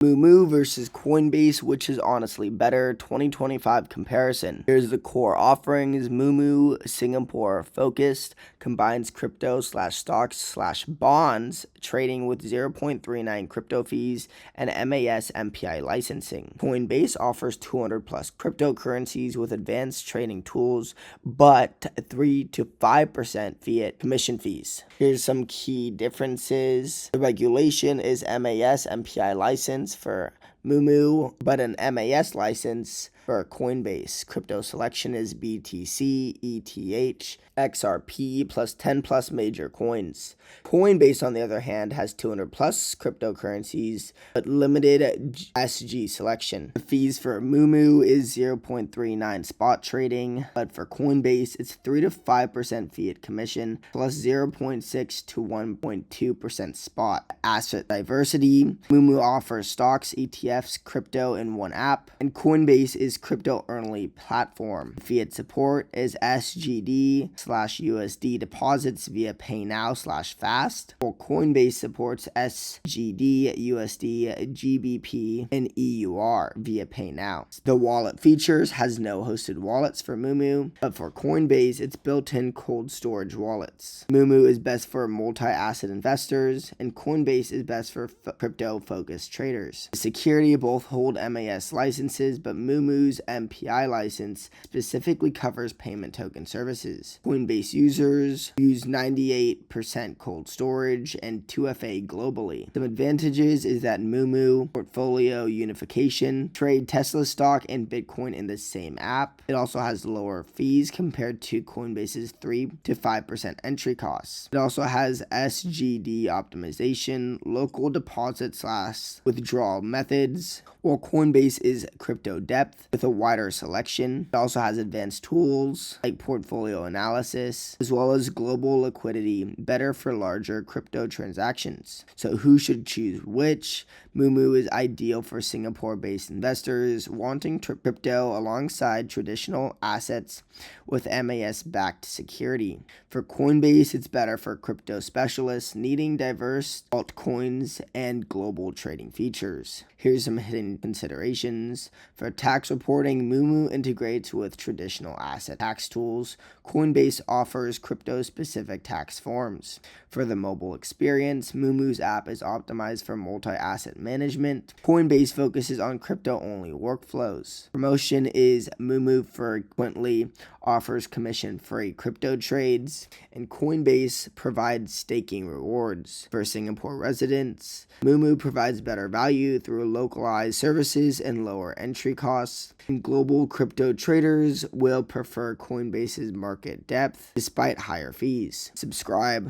Moomoo versus Coinbase, which is honestly better, 2025 comparison. Here's the core offerings. Moomoo, Singapore focused, combines crypto / stocks / bonds, trading with 0.39 crypto fees and MAS MPI licensing. Coinbase offers 200 plus cryptocurrencies with advanced trading tools, but 3 to 5% fiat commission fees. Here's some key differences. The regulation is MAS MPI license for Moomoo, but an MAS license for Coinbase. Crypto selection is BTC, ETH, XRP, plus 10 plus major coins. Coinbase, on the other hand, has 200 plus cryptocurrencies, but limited SG selection. The fees for Moomoo is 0.39 spot trading, but for Coinbase, it's 3 to 5% fiat commission, plus 0.6 to 1.2% spot. Asset diversity. Moomoo offers stocks, ETFs, crypto in one app, and Coinbase is crypto-only platform. Fiat support is SGD/USD deposits via PayNow/Fast, while Coinbase supports SGD, USD, GBP, and EUR via PayNow. The wallet features has no hosted wallets for Moomoo, but for Coinbase, it's built-in cold storage wallets. Moomoo is best for multi-asset investors, and Coinbase is best for crypto-focused traders. The security both hold MAS licenses, but Moomoo's MPI license specifically covers payment token services. Coinbase users use 98% cold storage and 2FA globally. Some advantages is that Moomoo portfolio unification, trade Tesla stock and Bitcoin in the same app. It also has lower fees compared to Coinbase's 3 to 5% entry costs. It also has SGD optimization, local deposit / withdrawal methods, while Coinbase is crypto depth with a wider selection. It also has advanced tools like portfolio analysis, as well as global liquidity, better for larger crypto transactions. So who should choose which? Moomoo is ideal for Singapore-based investors wanting crypto alongside traditional assets with MAS-backed security. For Coinbase, it's better for crypto specialists needing diverse altcoins and global trading features. Here's some hidden considerations. For tax reporting, Moomoo integrates with traditional asset tax tools. Coinbase offers crypto-specific tax forms. For the mobile experience, Moomoo's app is optimized for multi-asset management. Coinbase focuses on crypto-only workflows. Promotion is Moomoo frequently offers commission-free crypto trades, and Coinbase provides staking rewards. For Singapore residents, Moomoo provides better value through localized services and lower entry costs. And global crypto traders will prefer Coinbase's market depth despite higher fees. Subscribe.